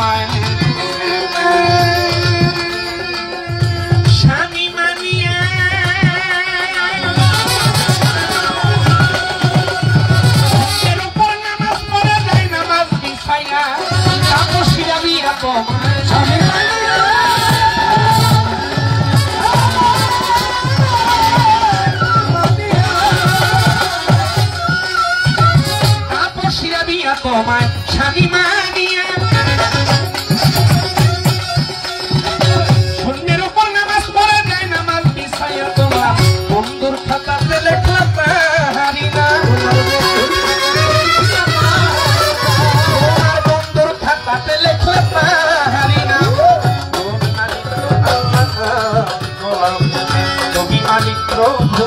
তোমায় স্বামী মানিয়ে এর উপর নামাজ পড়ে যায় নামাজ বিছাইয়া তাপসীরা বিয়া তোমায় স্বামী তোমায় স্বামী মানিয়ে শূন্যের উপর নামাজ পড়ে যায় নামাজ বিছাইয়া তোমার বন্ধুর খাতাতে লেখা পাহারি না বন্ধুর খাতাতে লেখা পাহারি না তুমি মালিক প্রভু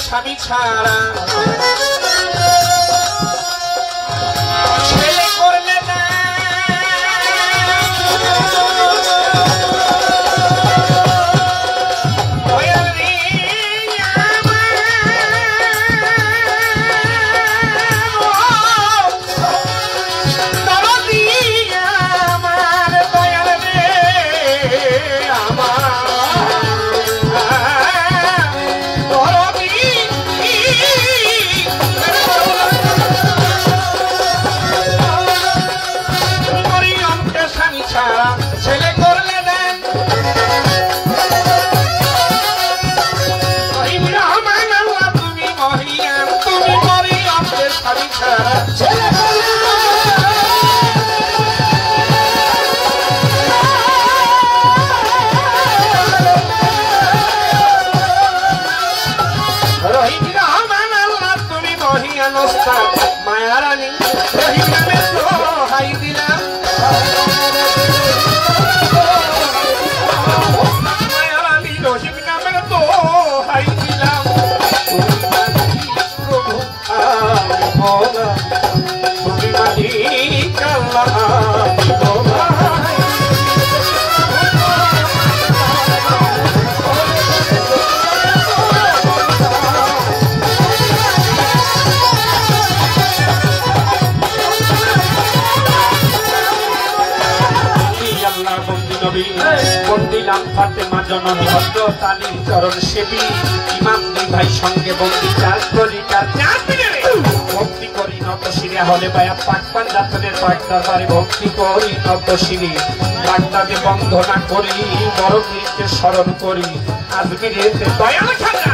স্বামী ছাড়া ছেলে করলে না ছেলে করলে দেন রহমান আল্লাহ তুমি মরিয়াম তুমি মরিয়মের স্বামী ছাড়া ছেলে করলে রহিম রহমান আল্লাহ তুমি মহিয়ান মায়ারানী রহিম নামে দোহাই দিলাম রহিম নামের দোহাই দিলাম প্রভু তুমি মালিক আল্লাহ বন্দিলাম ফাতেমা জননী হযরতালীর চরণ সেবী ইমাম দুই ভাই সঙ্গে বন্দি চার করিটার ভক্তি করি নত শিরে হলে বায়া পাক পাঞ্জাতনের পাক দরবারে ভক্তি করি নত শিরে বাগদাদে বন্ধনা করি বড় পীরকে স্মরণ করি আজমিরেতে দয়াল খাজা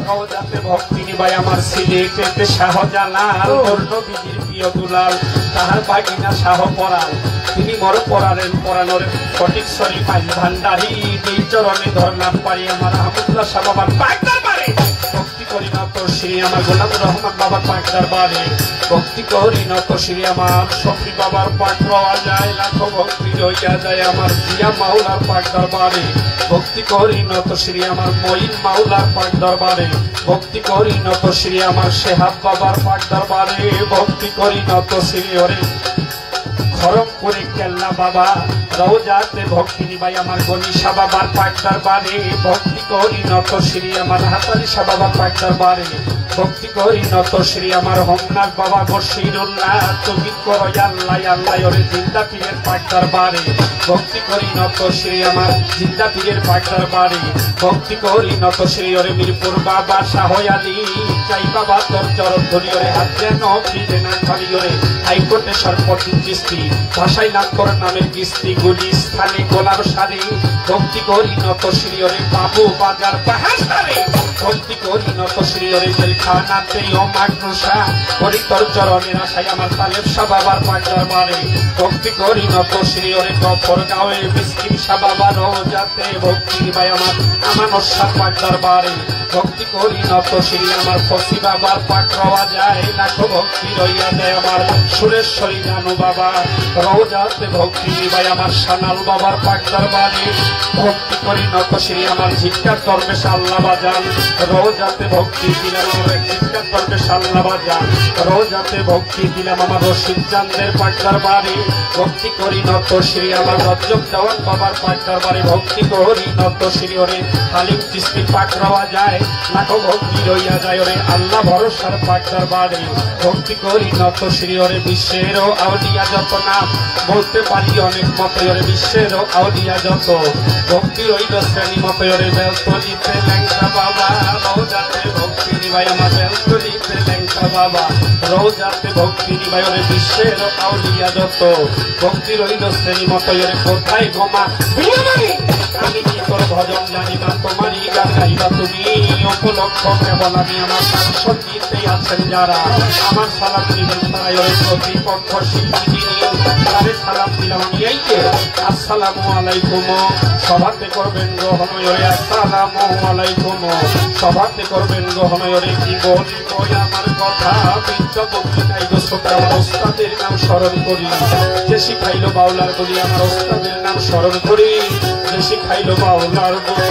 রওজাতে ভক্তি নিবাই আমার সিলেটেতে শাহজালাল নবীজির প্রিয় দুলাল তাহার বাগিনা শাহ পরাল তিনি মর পরালেন পরানোর ফটিক শরীফ আইল ভান্ডারি এই চরণে ধরলাম পারি আমার আহমদুল্লাহ শাহ বাবার পাক দরবারে ভক্তি করি নত শ্রী আমার গোলাম রহমান বাবার পাক দরবারে ভক্তি করি নত শ্রী আমার শফি বাবার পাক পাওয়া যায় লাখো ভক্তি হইয়া যায় আমার জিয়া মাওলার পাক দরবারে ভক্তি করি নত শ্রী আমার মঈন মাওলার পাক দরবারে ভক্তি করি নত শ্রী আমার শেহাব বাবার পাক দরবারে ভক্তি করি নত শ্রী ওরে খড়গপুরে কেল্লা বাবা রওজাতে ভক্তি নিবাই আমার গণিশা বাবার পাক দরবারে ভক্তি করি নত শ্রী আমার হাতালি শাহ বাবার পাক দরবারে ভক্তি করি নত শ্রী আমার হোমনাথ বাবা বশিরুল্লাহ তুমি করো আল্লাহ আল্লাহ ওরে জিন্দা পীরের পাক দরবারে ভক্তি করি নত শ্রী আমার জিন্দা পীরের পাক দরবারে ভক্তি করি নত শ্রী ওরে মিরপুর বাবা শাহ আলী চাই বাবা তোর চরণ ধরি ওরে হাত যেন ফিরে না খালি ওরে হাইকোর্টে সরপতি চিস্তি ভাষায় নাম কর নামের কিস্তি গুলি স্থানে গোলার সারে ভক্তি করি নত শ্রী ওরে বাবু বাজার পাহাড় সারে ভক্তি করি নত শ্রী ওরে জেলখানাতে ও মাগনুষা করি তোর চরণের আশায় আমার তালেব শাহ বাবার পাক দরবারে ভক্তি করি নত শ্রী ওরে গফর গাঁয়ে মিসকিন শাহ বাবার রওজাতে ভক্তি ভাই আমার আমানত শাহ পাক দরবারে ভক্তি করি নত শ্রী আমার ফসি বাবার পাক রওয়া যায়, লাখো ভক্তি রইয়া যায় আমার সুরেশ্বরী জানু বাবা রওজাতে ভক্তি নিবাই আমার সানাল বাবার পাক দরবারে ভক্তি করি নতশিরি আমার ঝিটকার দরবেশ আল্লাহ বাজান রওজাতে ভক্তি দিলাম আমার ঝিটকার দরবেশ আল্লাহ বাজান রওজাতে ভক্তি দিলাম আমার রশিদ চাঁদের পাক দরবারে ভক্তি করি নতশিরি আমার রজব দেওয়ান বাবার পাক দরবারে ভক্তি করি নতশিরি ওরে হালিম চিস্তি পাক রওয়া যায়, লাখো ভক্তি রইয়া যায় ওরে আল্লাহ ভরসার পাক দরবারে ভক্তি করি নতশিরি ওরে বিশ্বেরও আউলিয়া যত নাম বলতে পারি অনেক মতো ওরে বিশ্বেরও আউলিয়া যত ভক্তি রইল শ্রেণী মতো ওরে বেলতলিতে ল্যাংটা বাবা রওজাতে ভক্তি নিবাই আমার বেলতলিতে ল্যাংটা বাবা রওজাতে ভক্তি নিবাই ওরে বিশ্বেরও আউলিয়া যত ভক্তি রইল শ্রেণী মতো ওরে কোথায় গোমা আমি কি তোর ভজন জানিবা তোমারই গান গাইবা তুমি উপলক্ষ কেবল আমি আমার গান সঙ্গীতে আছেন যারা আমার সালাম দিবেন তারাই ওরে প্রতিপক্ষ শিল্পী তারে সালাম দিলাম আমি এই যে আসসালামু আলাইকুম সভাতে করবেন গ্রহণ ওরে আসসালামু আলাইকুম সভাতে করবেন গ্রহণ ওরে কি বলি কই আমার কথা বিদ্যা বক্তি নাই গো ছোট ওস্তাদের নাম স্মরণ করি যে শিখাইলো বাউলার বলি আমার ওস্তাদের নাম স্মরণ করি যে শিখাইলো বাউলার বলি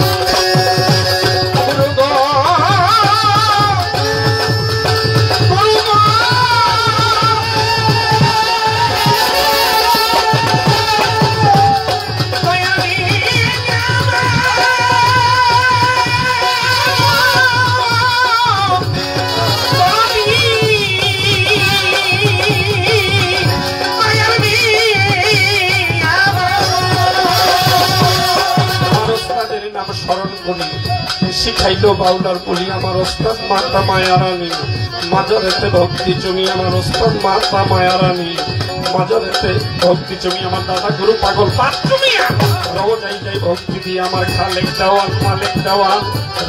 শিখাইলো বাউলার বলি আমার ওস্তাদ মাতা মায়ারানী মাজারেতে ভক্তি জমি আমার ওস্তাদ মাতা মায়ারানী মাজারেতে ভক্তি জমি আমার দাদা গুরু পাগল রওজাই যাই ভক্তি দিয়ে আমার খালেক দেওয়ান মালিক দেওয়ান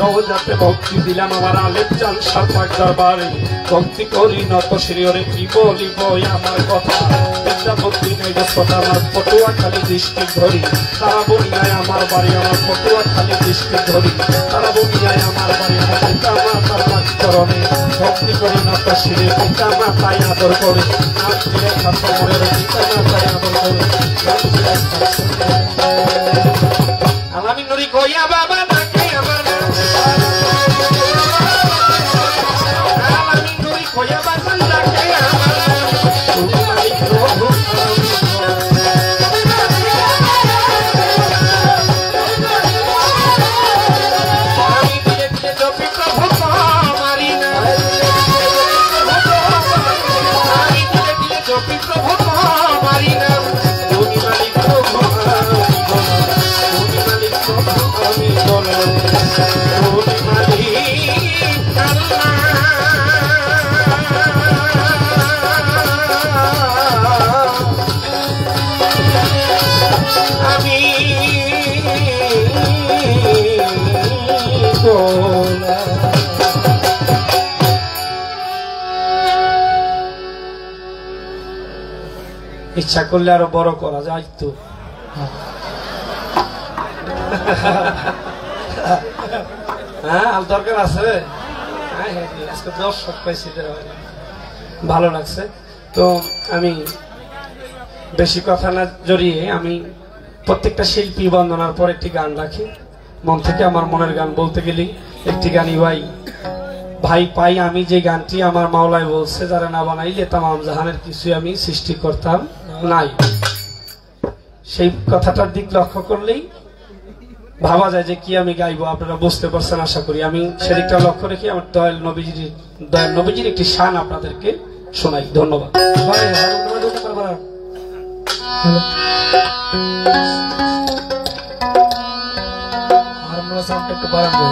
রওজাতে ভক্তি দিলাম আমার আলেপ চান সাপাক দরবারে ভক্তি করি নতশিরি ওরে কি বলিব আমার কথা বিদ্যা ভক্তি নাই কথা আমার পটুয়া খালি দৃষ্টি ধরি তারা বলি নাই আমার বাড়ি আমার পটুয়া খালি দৃষ্টি ধরি তারা বলি নাই আমার বাড়ি আমার পিতা মাতার চরণে ভক্তি করি নতশিরি পিতা মাতায় আদর করে নামছিলেন ছাত্রের পিতা মাতায় আদর করে আমি নরি কইয়া বাবা নাকি আমার আমি নরি কইয়া বাবা নাকি আমার ইচ্ছা করলে আরো বড় করা যায় তো হ্যাঁ দরকার আছে আজকে দর্শক পাইছি ভালো লাগছে তো আমি বেশি কথা না জড়িয়ে আমি প্রত্যেকটা শিল্পী বন্দনার পর একটি গান রাখি মন থেকে আমার মনের গান বলতে গেলে একটি গানই ভাই পাই আমি যে গানটি আমার মাওলাই বলছে যারা না বানাইলে তামাম জাহানের কিছুই আমি সৃষ্টি করতাম নাই সেই কথাটার দিক লক্ষ্য করলেই ভাবা যায় যে কি আমি গাইবো আপনারা বুঝতে পারছেন আশা করি আমি সেদিকটা লক্ষ্য রেখে আমার দয়াল নবীজির একটি শান আপনাদেরকে শোনাই ধন্যবাদ একটু বাড়াবো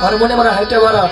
হারমোনিয়াম আর হাইটে বাড়া